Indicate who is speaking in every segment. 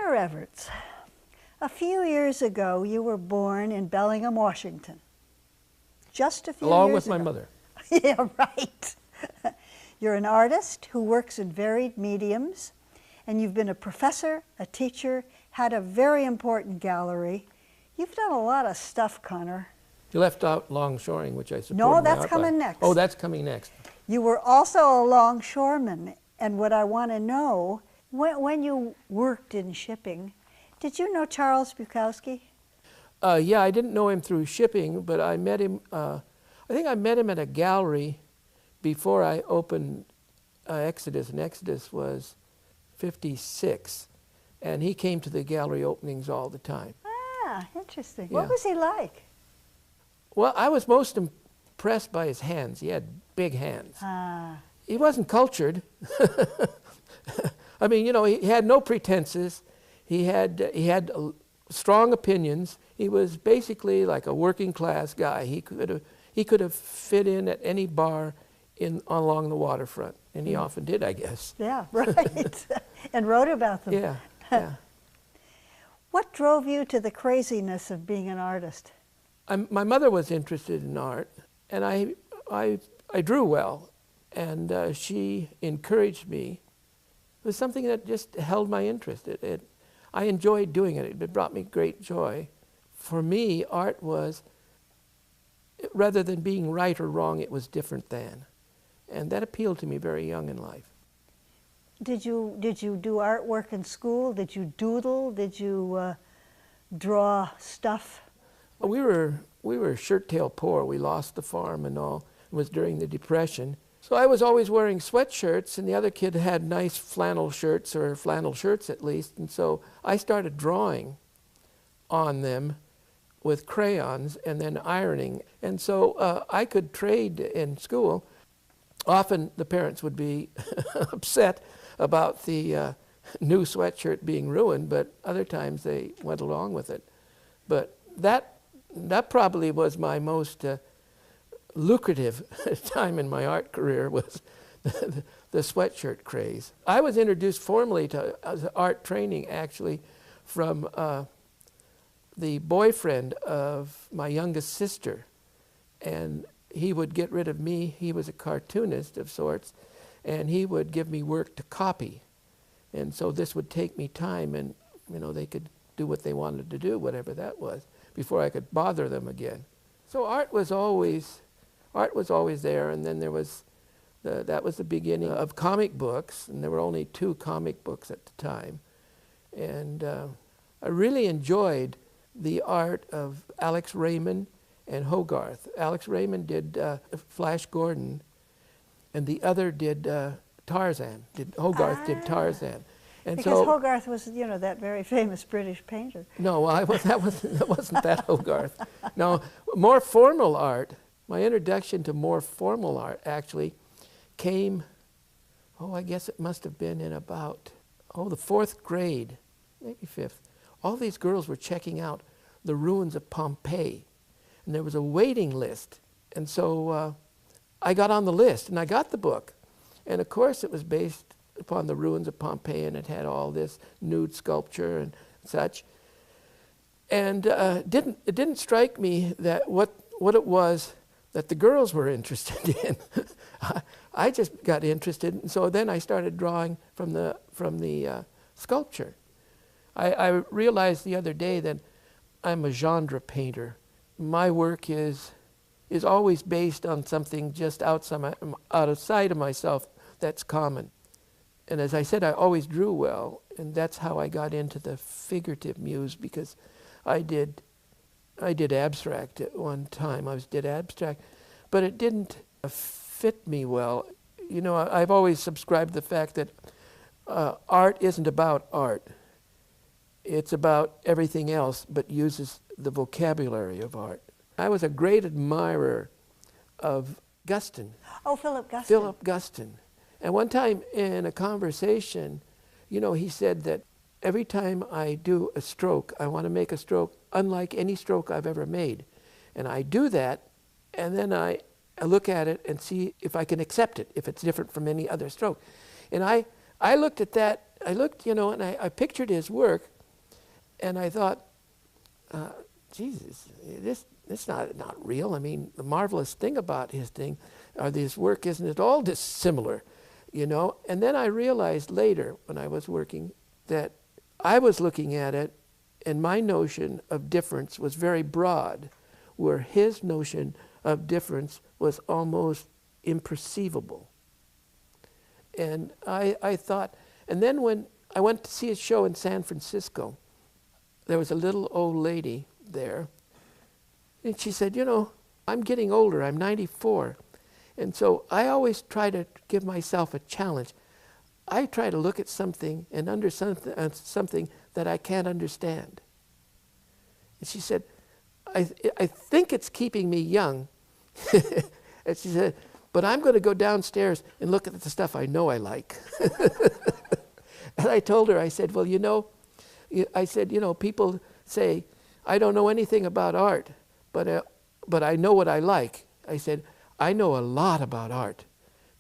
Speaker 1: Connor Everts, a few years ago you were born in Bellingham, Washington. Just a few years ago.
Speaker 2: Along with my mother.
Speaker 1: Yeah, right. You're an artist who works in varied mediums, and you've been a professor, a teacher, had a very important gallery. You've done a lot of stuff, Connor.
Speaker 2: You left out longshoring, which I support.
Speaker 1: No, that's coming next.
Speaker 2: Oh, that's coming next.
Speaker 1: You were also a longshoreman, and what I want to know, when you worked in shipping, did you know Charles Bukowski?
Speaker 2: Yeah, I didn't know him through shipping, but I met him, I think I met him at a gallery before I opened Exodus, and Exodus was 56, and he came to the gallery openings all the time.
Speaker 1: Ah, interesting.
Speaker 2: Yeah.
Speaker 1: What was he like?
Speaker 2: Well, I was most impressed by his hands. He had big hands.
Speaker 1: Ah.
Speaker 2: He wasn't cultured. I mean, you know, he had no pretenses. He had strong opinions. He was basically like a working class guy. He could have fit in at any bar along the waterfront, and he often did, I guess.
Speaker 1: Yeah, right. And wrote about them.
Speaker 2: Yeah, yeah.
Speaker 1: What drove you to the craziness of being an artist?
Speaker 2: My mother was interested in art, and I drew well, and she encouraged me. It was something that just held my interest. I enjoyed doing it. It brought me great joy. For me, art was, rather than being right or wrong, it was different than. And that appealed to me very young in life.
Speaker 1: Did you do artwork in school? Did you doodle? Did you draw stuff?
Speaker 2: We were shirt-tail poor. We lost the farm and all. It was during the Depression. So I was always wearing sweatshirts, and the other kid had nice flannel shirts, or flannel shirts at least. And so I started drawing on them with crayons and then ironing. And so I could trade in school. Often the parents would be upset about the new sweatshirt being ruined, but other times they went along with it. But that probably was my most lucrative time in my art career, was the sweatshirt craze. I was introduced formally to art training actually from the boyfriend of my youngest sister, and he would get rid of me. He was a cartoonist of sorts, and he would give me work to copy. And so this would take me time, and you know, they could do what they wanted to do, whatever that was, before I could bother them again. So art was always there, and then there was that was the beginning of comic books, and there were only 2 comic books at the time. And I really enjoyed the art of Alex Raymond and Hogarth. Alex Raymond did Flash Gordon, and the other did Tarzan. Hogarth did Tarzan. And
Speaker 1: because
Speaker 2: so,
Speaker 1: Hogarth was, you know, that very famous British painter.
Speaker 2: No, that wasn't that Hogarth. No, more formal art. My introduction to more formal art actually came, I guess it must have been in about, the 4th grade, maybe 5th. All these girls were checking out the ruins of Pompeii, and there was a waiting list. And so I got on the list, and I got the book. And of course it was based upon the ruins of Pompeii, and it had all this nude sculpture and such. And it didn't strike me that what it was that the girls were interested in. I just got interested, and so then I started drawing from the sculpture. I realized the other day that I'm a genre painter. My work is always based on something just outside of myself that's common. And as I said, I always drew well, and that's how I got into the figurative muse, because I did abstract at one time. I did abstract, but it didn't fit me well. You know, I've always subscribed to the fact that art isn't about art. It's about everything else, but uses the vocabulary of art. I was a great admirer of Guston.
Speaker 1: Oh, Philip Guston.
Speaker 2: Philip Guston. And one time in a conversation, you know, he said that every time I do a stroke, I want to make a stroke unlike any stroke I've ever made. And I do that, and then I look at it and see if I can accept it, if it's different from any other stroke. And I looked at that, you know, and I pictured his work, And I thought, Jesus, this not real. I mean, the marvelous thing about his thing, or this work, isn't at all dissimilar, you know? And then I realized later, when I was working, that I was looking at it, and my notion of difference was very broad, where his notion of difference was almost imperceivable. And I thought, and then when I went to see a show in San Francisco, there was a little old lady there, and she said, you know, I'm getting older, I'm 94, and so I always try to give myself a challenge. I try to look at something and understand something that I can't understand. And she said, I think it's keeping me young. And she said, but I'm going to go downstairs and look at the stuff I know I like. And I told her, I said, well, you know, people say, I don't know anything about art, but I know what I like. I said, I know a lot about art,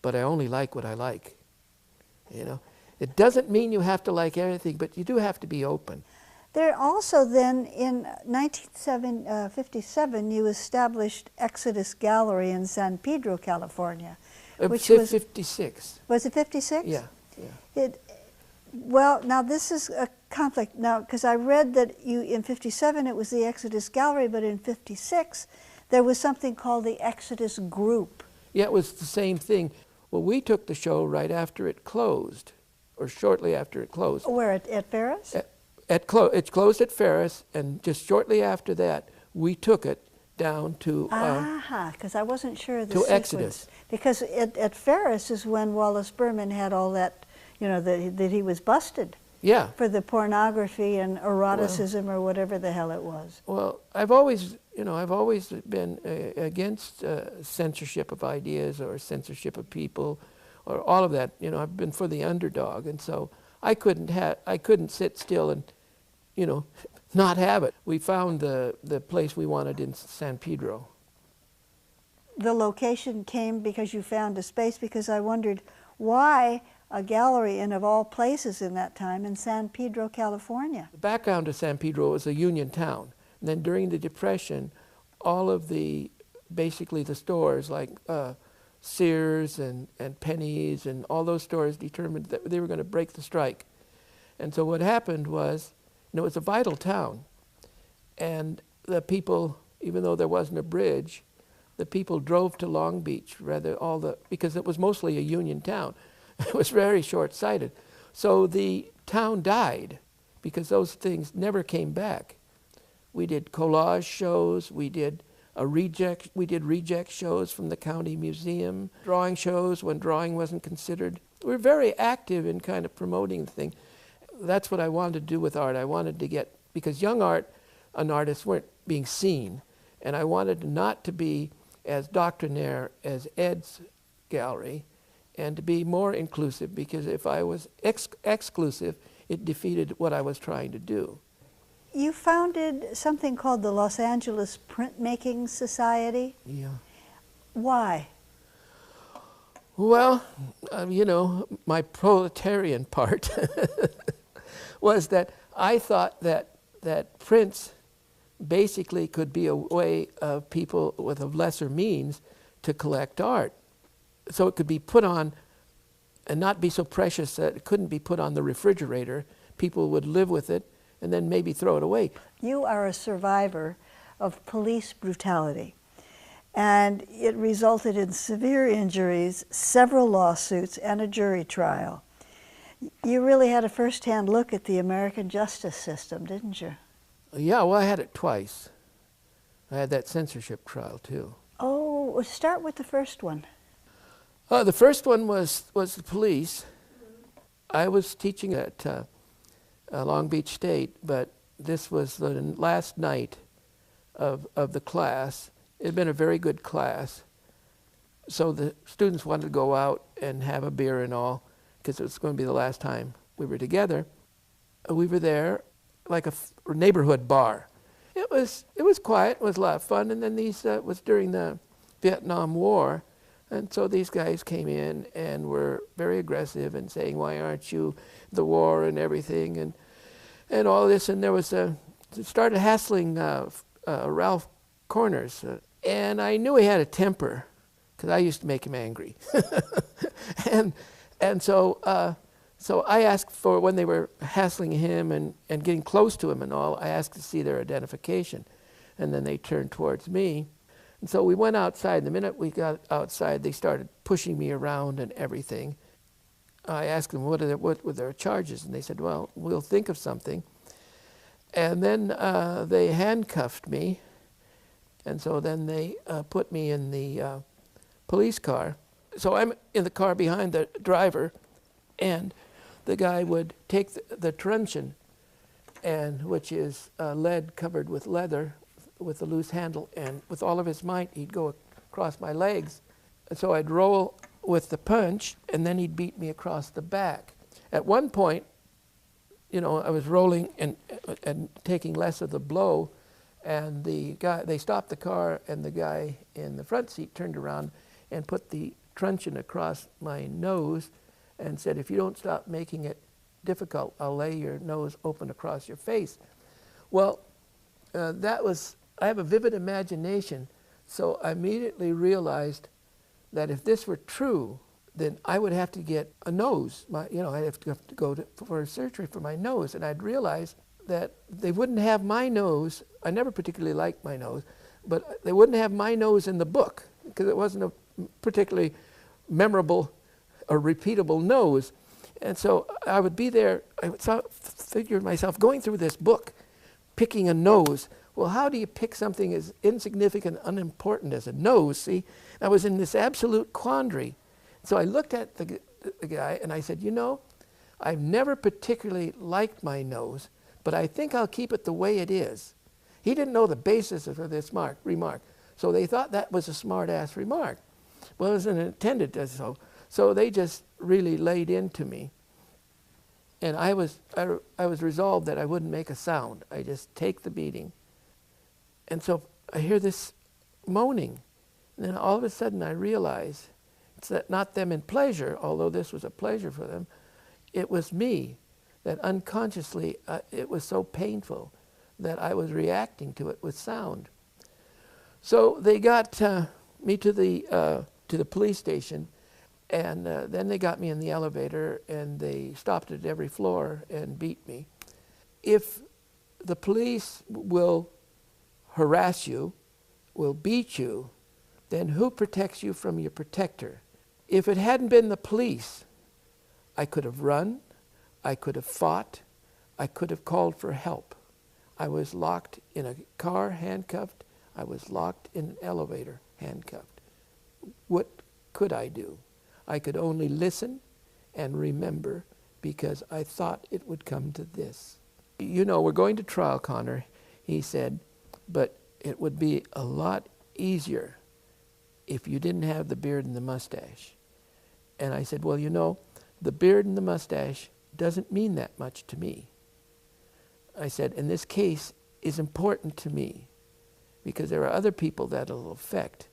Speaker 2: but I only like what I like. You know, it doesn't mean you have to like everything, but you do have to be open.
Speaker 1: There also then, in 1957, you established Exodus Gallery in San Pedro, California.
Speaker 2: Which was 56.
Speaker 1: Was it 56?
Speaker 2: Yeah.
Speaker 1: Well, now this is a conflict now, because I read that in 57 it was the Exodus Gallery, but in 56 there was something called the Exodus Group.
Speaker 2: Yeah, it was the same thing. Well, we took the show right after it closed, or shortly after it closed.
Speaker 1: Where, at Ferris?
Speaker 2: It closed at Ferris, and just shortly after that, we took it down to
Speaker 1: because I wasn't sure of the
Speaker 2: to
Speaker 1: sequence.
Speaker 2: Exodus.
Speaker 1: Because at Ferris is when Wallace Berman had all that, you know, that he was busted.
Speaker 2: Yeah.
Speaker 1: For the pornography and eroticism or whatever the hell it was.
Speaker 2: Well, I've always been against censorship of ideas or censorship of people, or all of that. You know, I've been for the underdog, and so I couldn't sit still and, you know, not have it. We found the place we wanted in San Pedro.
Speaker 1: The location came because you found a space, because I wondered why a gallery, and of all places in that time, in San Pedro, California.
Speaker 2: The background of San Pedro was a union town. And then during the Depression, all of basically the stores like Sears and Penny's and all those stores determined that they were going to break the strike. And so what happened was, you know, it was a vital town. And the people, even though there wasn't a bridge, the people drove to Long Beach, because it was mostly a union town. It was very short-sighted. So the town died because those things never came back. We did collage shows, we did reject shows from the county museum, drawing shows when drawing wasn't considered. We were very active in kind of promoting the thing. That's what I wanted to do with art. I wanted to get, because young artists weren't being seen, and I wanted not to be as doctrinaire as Ed's gallery, and to be more inclusive, because if I was exclusive, it defeated what I was trying to do.
Speaker 1: You founded something called the Los Angeles Printmaking Society.
Speaker 2: Yeah.
Speaker 1: Why?
Speaker 2: Well, you know, my proletarian part was that I thought that prints basically could be a way of people with lesser means to collect art. So it could be put on and not be so precious that it couldn't be put on the refrigerator. People would live with it and then maybe throw it away.
Speaker 1: You are a survivor of police brutality, and it resulted in severe injuries, several lawsuits, and a jury trial. You really had a first-hand look at the American justice system, didn't you?
Speaker 2: Yeah, well, I had it twice. I had that censorship trial, too.
Speaker 1: Oh, well, start with the first one.
Speaker 2: The first one was the police. I was teaching at Long Beach State, but this was the last night of the class. It had been a very good class. So the students wanted to go out and have a beer and all, because it was going to be the last time we were together. We were there like a neighborhood bar. It was quiet, it was a lot of fun, and then it was during the Vietnam War. And so these guys came in and were very aggressive and saying, why aren't you the war and everything? and all this, and there was started hassling Ralph Corners, and I knew he had a temper, because I used to make him angry. and so I asked for, when they were hassling him and getting close to him and all, I asked to see their identification. And then they turned towards me. And so we went outside. The minute we got outside, they started pushing me around and everything. I asked them what were their charges, and they said, well, we'll think of something. And then they handcuffed me, and so then they put me in the police car. So I'm in the car behind the driver, and the guy would take the truncheon, and which is lead covered with leather with a loose handle, and with all of his might he'd go across my legs. And so I'd roll with the punch, and then he'd beat me across the back. At one point, you know, I was rolling and taking less of the blow, and they stopped the car, and the guy in the front seat turned around and put the truncheon across my nose and said, if you don't stop making it difficult, I'll lay your nose open across your face. Well, I have a vivid imagination, so I immediately realized that if this were true, then I would have to get a nose. I'd have to go for surgery for my nose, and I'd realized that they wouldn't have my nose. I never particularly liked my nose, but they wouldn't have my nose in the book because it wasn't a particularly memorable or repeatable nose. And so I would be there, I would figure myself going through this book, picking a nose. Well, how do you pick something as insignificant, unimportant as a nose? See, I was in this absolute quandary. So I looked at the guy and I said, you know, I've never particularly liked my nose, but I think I'll keep it the way it is. He didn't know the basis of this remark. So they thought that was a smart-ass remark. Well, it wasn't intended as so. So they just really laid into me. And I was resolved that I wouldn't make a sound. I just take the beating. And so I hear this moaning. And then all of a sudden I realize it's not them in pleasure, although this was a pleasure for them. It was me that unconsciously, it was so painful that I was reacting to it with sound. So they got me to the police station, and then they got me in the elevator, and they stopped at every floor and beat me. If the police will harass you, will beat you, then who protects you from your protector? If it hadn't been the police, I could have run, I could have fought, I could have called for help. I was locked in a car, handcuffed. I was locked in an elevator, handcuffed. What could I do? I could only listen and remember, because I thought it would come to this. You know, we're going to trial, Connor, he said, but it would be a lot easier if you didn't have the beard and the mustache. And I said, well, you know, the beard and the mustache doesn't mean that much to me. I said, and this case is important to me because there are other people that it'll affect.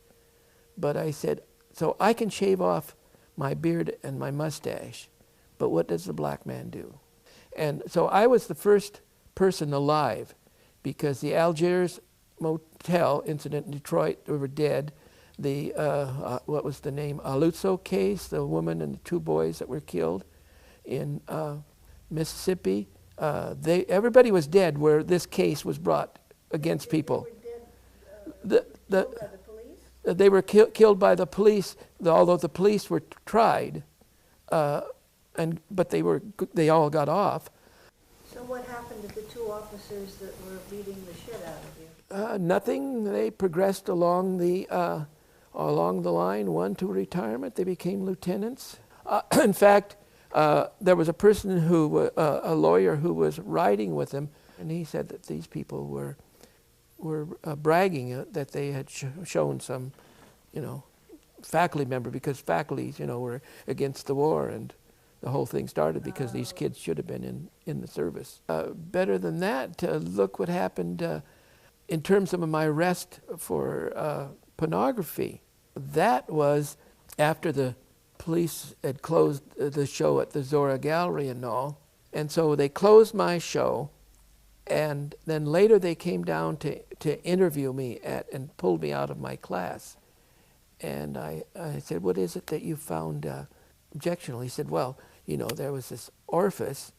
Speaker 2: But I said, so I can shave off my beard and my mustache, but what does the black man do? And so I was the first person alive, because the Algiers motel incident in Detroit, they were dead. The, what was the name, Aluzzo case, the woman and the two boys that were killed in Mississippi, everybody was dead where this case was brought against people. They were dead, killed by the police? They were killed by the police, although the police were tried, but they all got off.
Speaker 1: So what happened to the two officers that were beating the shit out of you?
Speaker 2: Nothing. They progressed along the line, one to retirement. They became lieutenants. In fact, there was a person a lawyer who was riding with them, and he said that these people were bragging that they had shown some, faculty member, because faculties, were against the war, and the whole thing started because these kids should have been in the service. Better than that, look what happened in terms of my arrest for pornography. That was after the police had closed the show at the Zora Gallery and all. And so they closed my show, And then later they came down to interview me and pulled me out of my class. And I said, what is it that you found objectionable? He said, well, you know, there was this orifice,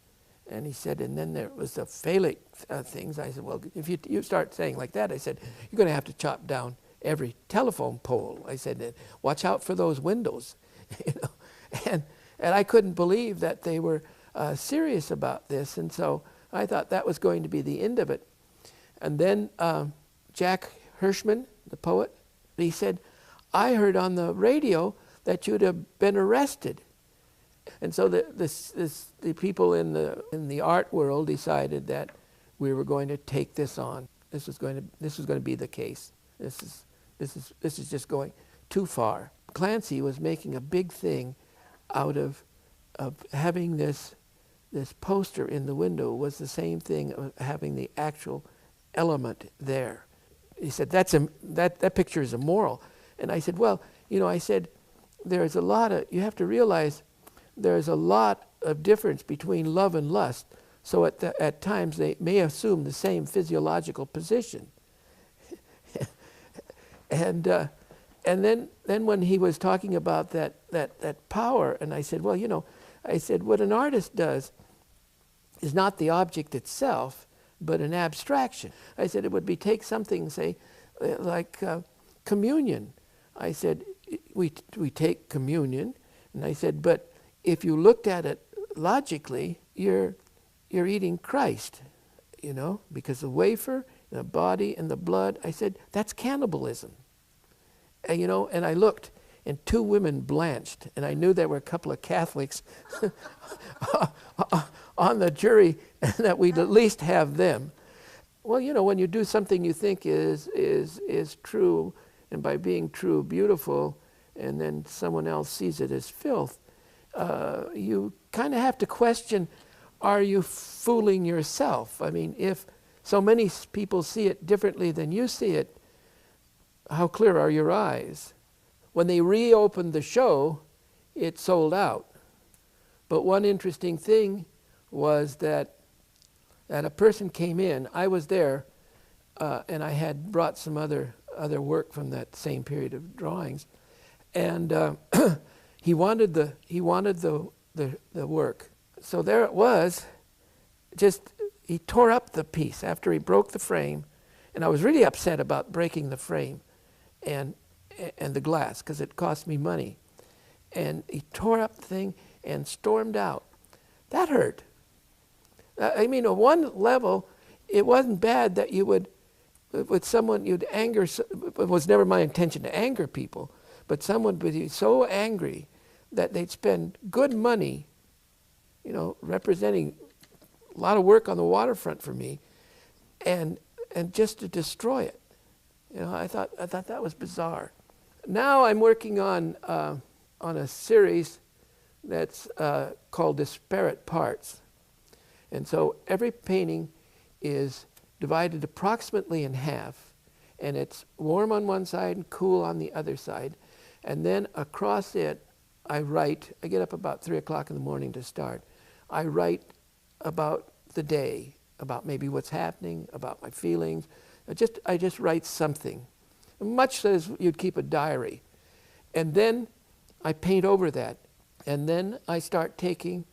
Speaker 2: and he said, and then there was the phallic things. I said, well, if you start saying like that, I said, you're going to have to chop down every telephone pole. I said, watch out for those windows. You know, and I couldn't believe that they were serious about this, and so I thought that was going to be the end of it. And then Jack Hirschman, the poet, he said, I heard on the radio that you'd have been arrested. And so the people in the art world decided that we were going to take this on. This was going to be the case. This is just going too far. Clancy was making a big thing out of having this poster in the window was the same thing of having the actual element there. He said, that picture is immoral. And I said, well, you know, I said, you have to realize there's a lot of difference between love and lust. So at times they may assume the same physiological position. And then when he was talking about that power, and I said, well, you know, I said, what an artist does is not the object itself, but an abstraction. I said, it would be take something, say, like communion. I said, we take communion, and I said, but if you looked at it logically, you're eating Christ, you know, because the wafer, the body, and the blood, I said, that's cannibalism. And, you know, and I looked, and two women blanched, and I knew there were a couple of Catholics on the jury, and that we'd at least have them. Well, you know, when you do something you think is true, and by being true, beautiful, and then someone else sees it as filth, you kind of have to question, are you fooling yourself? I mean, if so many people see it differently than you see it, how clear are your eyes? When they reopened the show, it sold out. But one interesting thing was that a person came in. I was there, and I had brought some other work from that same period of drawings, and he wanted the work. So there it was. Just he tore up the piece after he broke the frame, and I was really upset about breaking the frame and the glass because it cost me money. And he tore up the thing and stormed out. That hurt. I mean, on one level, it wasn't bad that you would, with someone you'd anger. It was never my intention to anger people, but someone would be so angry that they'd spend good money, you know, representing a lot of work on the waterfront for me, and just to destroy it. You know, I thought that was bizarre. Now I'm working on a series that's called Disparate Parts. And so every painting is divided approximately in half, and it's warm on one side and cool on the other side. And then across it, I get up about 3 o'clock in the morning to start. I write about the day, about maybe what's happening, about my feelings. I just write something, much as you'd keep a diary. And then I paint over that. And then I start taking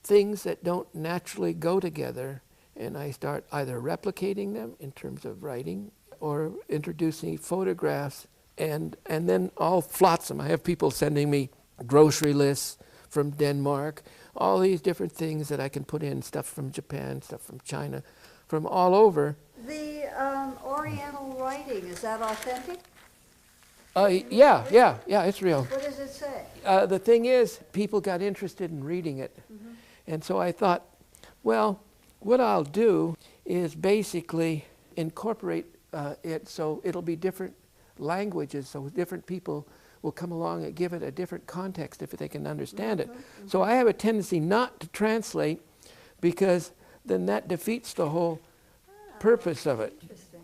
Speaker 2: things that don't naturally go together, and I start either replicating them in terms of writing or introducing photographs, and then all flotsam. I have people sending me grocery lists from Denmark, all these different things that I can put in, stuff from Japan, stuff from China, from all over.
Speaker 1: The Oriental writing, is that authentic?
Speaker 2: Yeah, it's real.
Speaker 1: What does it say?
Speaker 2: The thing is, people got interested in reading it. Mm-hmm. And so I thought, well, what I'll do is basically incorporate it so it'll be different languages, so different people will come along and give it a different context if they can understand it. Mm-hmm. So I have a tendency not to translate, because then that defeats the whole purpose of it.
Speaker 1: Interesting.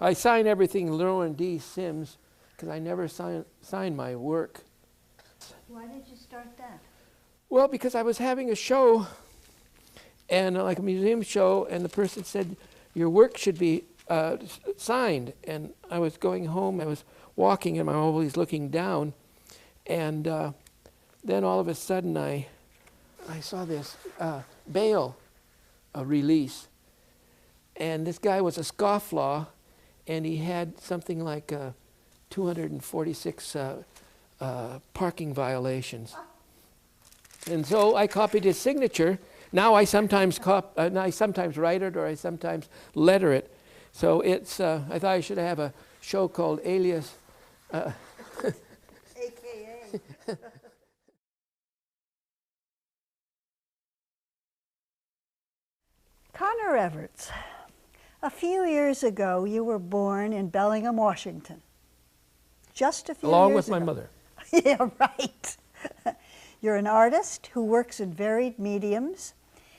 Speaker 2: I sign everything Llewellyn D. Sims, because I never sign my work.
Speaker 1: Why did you start that?
Speaker 2: Well, because I was having a show, and like a museum show, and the person said, your work should be signed. And I was going home, I was walking, and I'm always looking down, and then all of a sudden I saw this bail release, and this guy was a scofflaw, and he had something like 246 parking violations. And so I copied his signature. Now I sometimes write it, or I sometimes letter it. So it's, I thought I should have a show called Alias.
Speaker 1: AKA. Connor Everts, a few years ago you were born in Bellingham, Washington. Just a few years ago.
Speaker 2: Along with my mother.
Speaker 1: Yeah, right. You're an artist who works in varied mediums,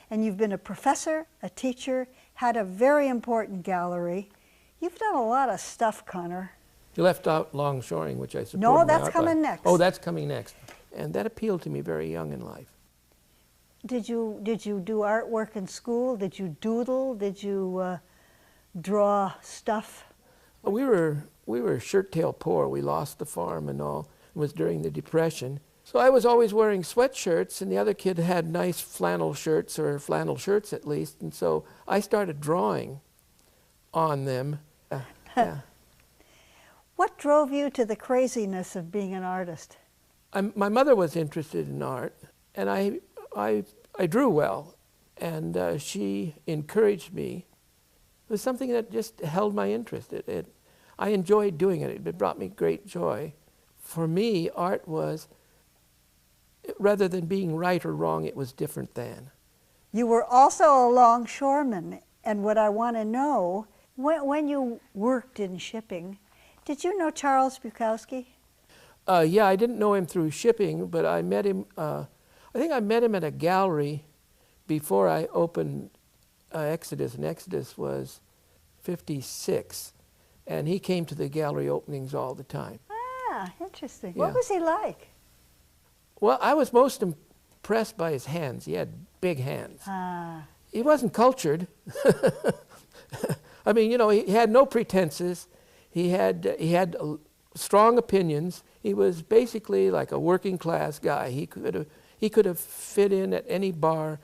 Speaker 1: and you've been a professor, a teacher, had a very important gallery. You've done a lot of stuff, Connor.
Speaker 2: You left out longshoring, which I support.
Speaker 1: No, that's coming next.
Speaker 2: Oh, that's coming next. And that appealed to me very young in life.
Speaker 1: Did you do artwork in school? Did you doodle? Did you draw stuff?
Speaker 2: We were shirt-tail poor. We lost the farm and all. It was during the Depression. So I was always wearing sweatshirts, and the other kid had nice flannel shirts, or flannel shirts at least. And so I started drawing on them. Yeah.
Speaker 1: What drove you to the craziness of being an artist?
Speaker 2: My mother was interested in art, and I drew well, and she encouraged me. It was something that just held my interest. I enjoyed doing it. It brought me great joy. For me, art was, rather than being right or wrong, it was different than.
Speaker 1: You were also a longshoreman, and what I want to know, when you worked in shipping, did you know Charles Bukowski?
Speaker 2: Yeah, I didn't know him through shipping, but I met him, I think I met him at a gallery before I opened Exodus, and Exodus was 56, and he came to the gallery openings all the time.
Speaker 1: Ah, interesting.
Speaker 2: Yeah.
Speaker 1: What was he like?
Speaker 2: Well, I was most impressed by his hands. He had big hands.
Speaker 1: Ah.
Speaker 2: He wasn't cultured. I mean, you know, he had no pretenses. He had strong opinions. He was basically like a working class guy. He could have fit in at any bar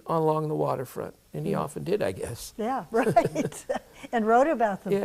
Speaker 2: along the waterfront, and he often did, I guess.
Speaker 1: Yeah, right. And wrote about them.
Speaker 2: Yeah.